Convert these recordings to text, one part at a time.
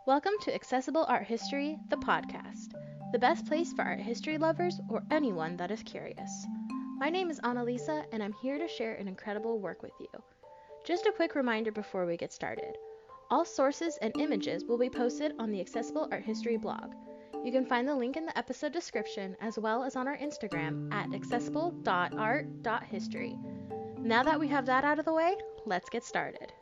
Welcome to Accessible Art History, the podcast, the best place for art history lovers or anyone that is curious. My name is Annalisa, and I'm here to share an incredible work with you. Just a quick reminder before we get started. All sources and images will be posted on the Accessible Art History blog. You can find the link in the episode description as well as on our Instagram at accessible.art.history. Now that we have that out of the way, let's get started.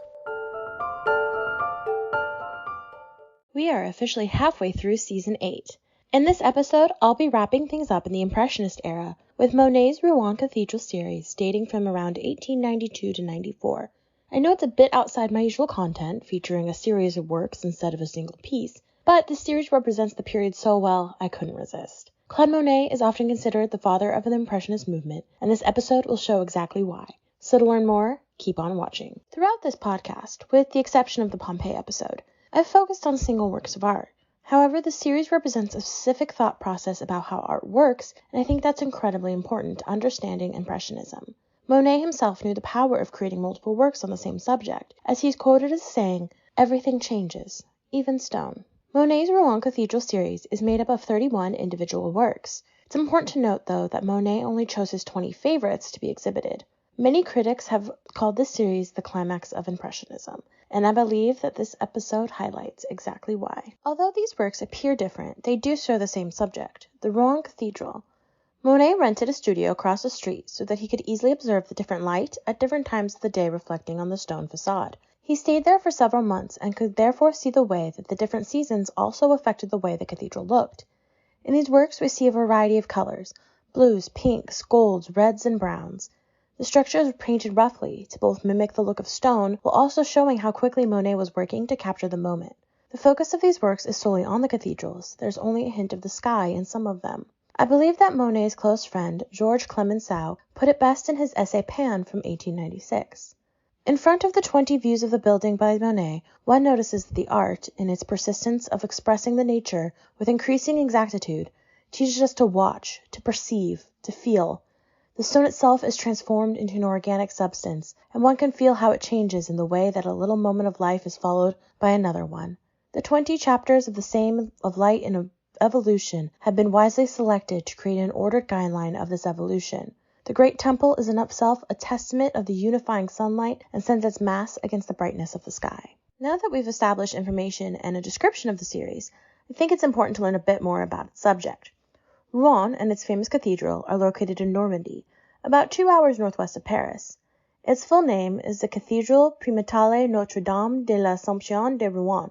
We are officially halfway through Season 8. In this episode, I'll be wrapping things up in the Impressionist era with Monet's Rouen Cathedral series dating from around 1892 to 94. I know it's a bit outside my usual content, featuring a series of works instead of a single piece, but the series represents the period so well, I couldn't resist. Claude Monet is often considered the father of the Impressionist movement, and this episode will show exactly why. So to learn more, keep on watching. Throughout this podcast, with the exception of the Pompeii episode, I've focused on single works of art. However, the series represents a specific thought process about how art works, and I think that's incredibly important to understanding Impressionism. Monet himself knew the power of creating multiple works on the same subject, as he's quoted as saying, "Everything changes, even stone." Monet's Rouen Cathedral series is made up of 31 individual works. It's important to note, though, that Monet only chose his 20 favorites to be exhibited. Many critics have called this series the climax of Impressionism, and I believe that this episode highlights exactly why. Although these works appear different, they do share the same subject, the Rouen Cathedral. Monet rented a studio across the street so that he could easily observe the different light at different times of the day reflecting on the stone facade. He stayed there for several months and could therefore see the way that the different seasons also affected the way the cathedral looked. In these works we see a variety of colors, blues, pinks, golds, reds, and browns. The structures were painted roughly to both mimic the look of stone while also showing how quickly Monet was working to capture the moment. The focus of these works is solely on the cathedrals. There's only a hint of the sky in some of them. I believe that Monet's close friend, Georges Clemenceau, put it best in his essay Pan from 1896. In front of the 20 views of the building by Monet, one notices that the art, in its persistence of expressing the nature with increasing exactitude, teaches us to watch, to perceive, to feel. The stone itself is transformed into an organic substance, and one can feel how it changes in the way that a little moment of life is followed by another one. The 20 chapters of the same of light and evolution have been wisely selected to create an ordered guideline of this evolution. The great temple is in itself a testament of the unifying sunlight and sends its mass against the brightness of the sky. Now that we've established information and a description of the series, I think it's important to learn a bit more about its subject. Rouen and its famous cathedral are located in Normandy, about 2 hours northwest of Paris. Its full name is the Cathedral Primatale Notre-Dame de l'Assomption de Rouen.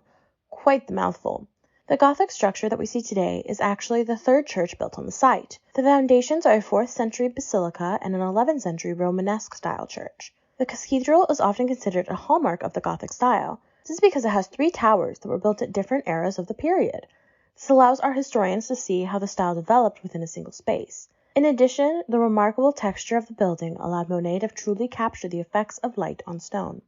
Quite the mouthful. The Gothic structure that we see today is actually the third church built on the site. The foundations are a 4th century basilica and an 11th century Romanesque style church. The cathedral is often considered a hallmark of the Gothic style. This is because it has 3 towers that were built at different eras of the period. This allows our historians to see how the style developed within a single space. In addition, the remarkable texture of the building allowed Monet to truly capture the effects of light on stone.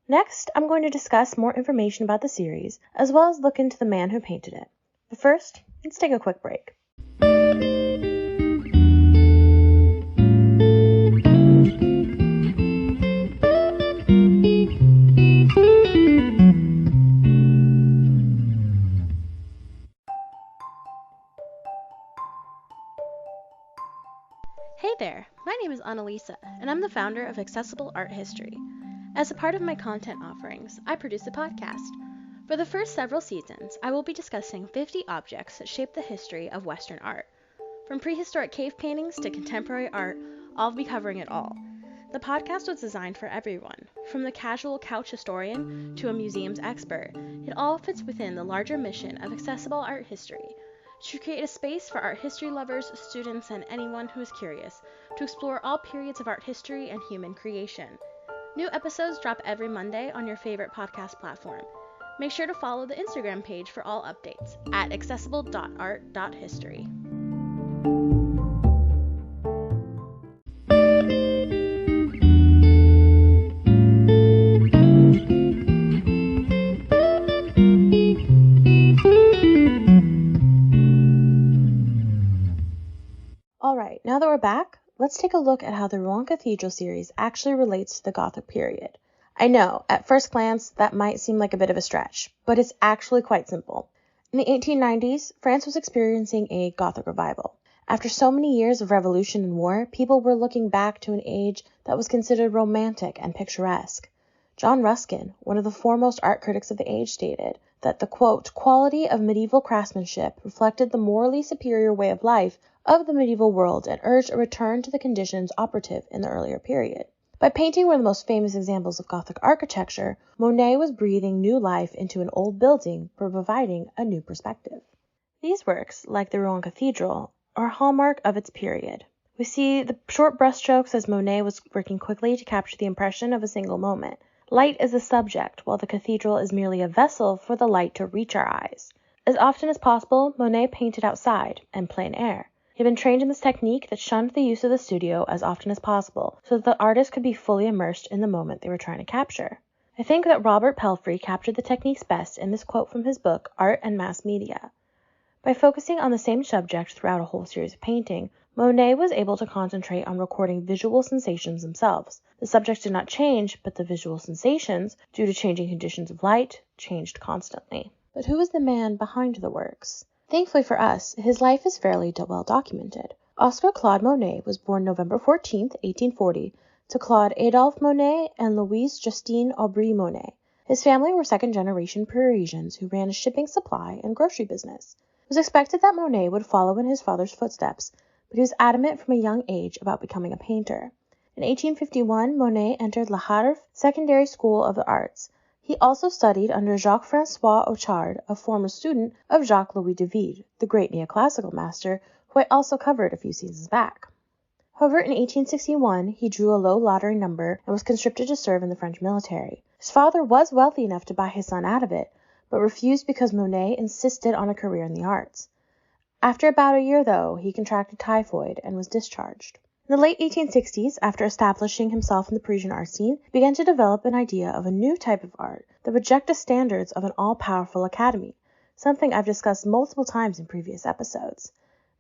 Next, I'm going to discuss more information about the series, as well as look into the man who painted it. But first, let's take a quick break. Hey there, my name is Annalisa, and I'm the founder of Accessible Art History. As a part of my content offerings, I produce a podcast. For the first several seasons, I will be discussing 50 objects that shape the history of Western art. From prehistoric cave paintings to contemporary art, I'll be covering it all. The podcast was designed for everyone, from the casual couch historian to a museum's expert. It all fits within the larger mission of Accessible Art History, to create a space for art history lovers, students, and anyone who is curious to explore all periods of art history and human creation. New episodes drop every Monday on your favorite podcast platform. Make sure to follow the Instagram page for all updates at accessible.art.history. Alright, now that we're back, let's take a look at how the Rouen Cathedral series actually relates to the Gothic period. I know, at first glance, that might seem like a bit of a stretch, but it's actually quite simple. In the 1890s, France was experiencing a Gothic revival. After so many years of revolution and war, people were looking back to an age that was considered romantic and picturesque. John Ruskin, one of the foremost art critics of the age, stated that the, quote, quality of medieval craftsmanship reflected the morally superior way of life of the medieval world and urged a return to the conditions operative in the earlier period. By painting one of the most famous examples of Gothic architecture, Monet was breathing new life into an old building by providing a new perspective. These works, like the Rouen Cathedral, are a hallmark of its period. We see the short brushstrokes as Monet was working quickly to capture the impression of a single moment. Light is the subject, while the cathedral is merely a vessel for the light to reach our eyes. As often as possible, Monet painted outside and plein air. He had been trained in this technique that shunned the use of the studio as often as possible, so that the artist could be fully immersed in the moment they were trying to capture. I think that Robert Pelfrey captured the techniques best in this quote from his book, Art and Mass Media. By focusing on the same subject throughout a whole series of painting, Monet was able to concentrate on recording visual sensations themselves. The subject did not change, but the visual sensations, due to changing conditions of light, changed constantly. But who was the man behind the works? Thankfully for us, his life is fairly well documented. Oscar Claude Monet was born November 14, 1840, to Claude Adolphe Monet and Louise Justine Aubry Monet. His family were second-generation Parisians who ran a shipping supply and grocery business. It was expected that Monet would follow in his father's footsteps, but he was adamant from a young age about becoming a painter. In 1851, Monet entered Le Havre Secondary School of the Arts. He also studied under Jacques-François Auchard, a former student of Jacques-Louis David, the great neoclassical master, who I also covered a few seasons back. However, in 1861, he drew a low lottery number and was conscripted to serve in the French military. His father was wealthy enough to buy his son out of it, but refused because Monet insisted on a career in the arts. After about a year, though, he contracted typhoid and was discharged. In the late 1860s, after establishing himself in the Parisian art scene, he began to develop an idea of a new type of art that would reject the standards of an all-powerful academy, something I've discussed multiple times in previous episodes.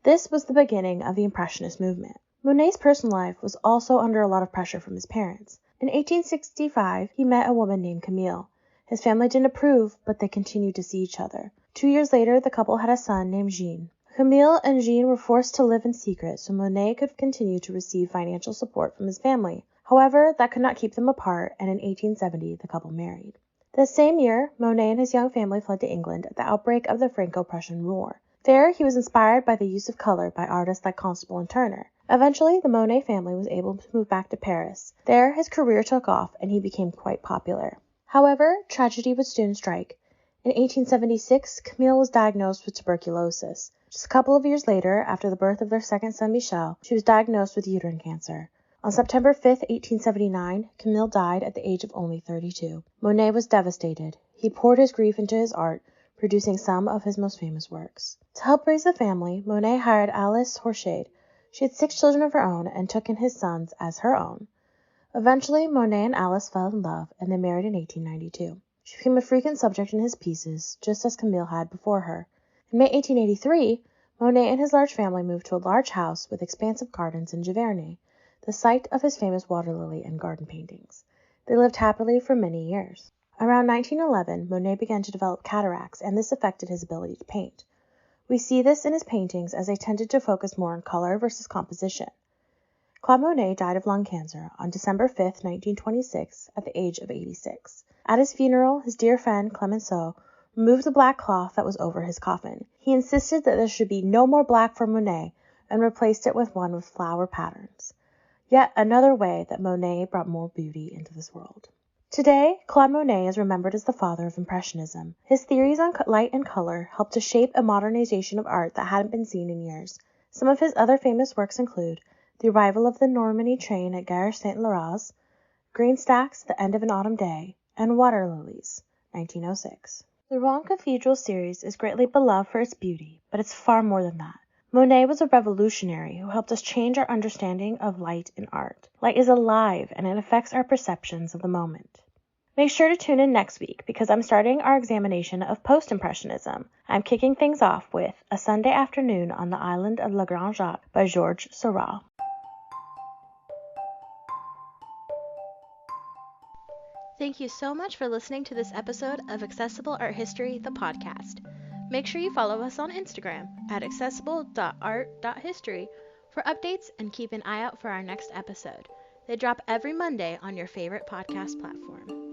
This was the beginning of the Impressionist movement. Monet's personal life was also under a lot of pressure from his parents. In 1865, he met a woman named Camille. His family didn't approve, but they continued to see each other. 2 years later, the couple had a son named Jean. Camille and Jean were forced to live in secret so Monet could continue to receive financial support from his family. However, that could not keep them apart, and in 1870 the couple married. The same year, Monet and his young family fled to England at the outbreak of the Franco-Prussian War. There, he was inspired by the use of color by artists like Constable and Turner. Eventually, the Monet family was able to move back to Paris. There, his career took off, and he became quite popular. However, tragedy would soon strike. In 1876, Camille was diagnosed with tuberculosis. Just a couple of years later, after the birth of their second son Michel, she was diagnosed with uterine cancer. On September 5, 1879, Camille died at the age of only 32. Monet was devastated. He poured his grief into his art, producing some of his most famous works. To help raise the family, Monet hired Alice Horchade. She had 6 children of her own and took in his sons as her own. Eventually, Monet and Alice fell in love, and they married in 1892. She became a frequent subject in his pieces, just as Camille had before her. In May 1883, Monet and his large family moved to a large house with expansive gardens in Giverny, the site of his famous water lily and garden paintings. They lived happily for many years. Around 1911, Monet began to develop cataracts, and this affected his ability to paint. We see this in his paintings as they tended to focus more on color versus composition. Claude Monet died of lung cancer on December 5, 1926, at the age of 86. At his funeral, his dear friend Clemenceau removed the black cloth that was over his coffin. He insisted that there should be no more black for Monet and replaced it with one with flower patterns. Yet another way that Monet brought more beauty into this world. Today, Claude Monet is remembered as the father of Impressionism. His theories on light and color helped to shape a modernization of art that hadn't been seen in years. Some of his other famous works include The Arrival of the Normandy Train at Gare Saint-Laurent, Green Stacks, The End of an Autumn Day, and Water Lilies, 1906. The Rouen Cathedral series is greatly beloved for its beauty, but it's far more than that. Monet was a revolutionary who helped us change our understanding of light in art. Light is alive, and it affects our perceptions of the moment. Make sure to tune in next week because I'm starting our examination of Post-Impressionism. I'm kicking things off with A Sunday Afternoon on the Island of Le Grand Jacques by Georges Seurat. Thank you so much for listening to this episode of Accessible Art History, the podcast. Make sure you follow us on Instagram at accessible.art.history for updates and keep an eye out for our next episode. They drop every Monday on your favorite podcast platform.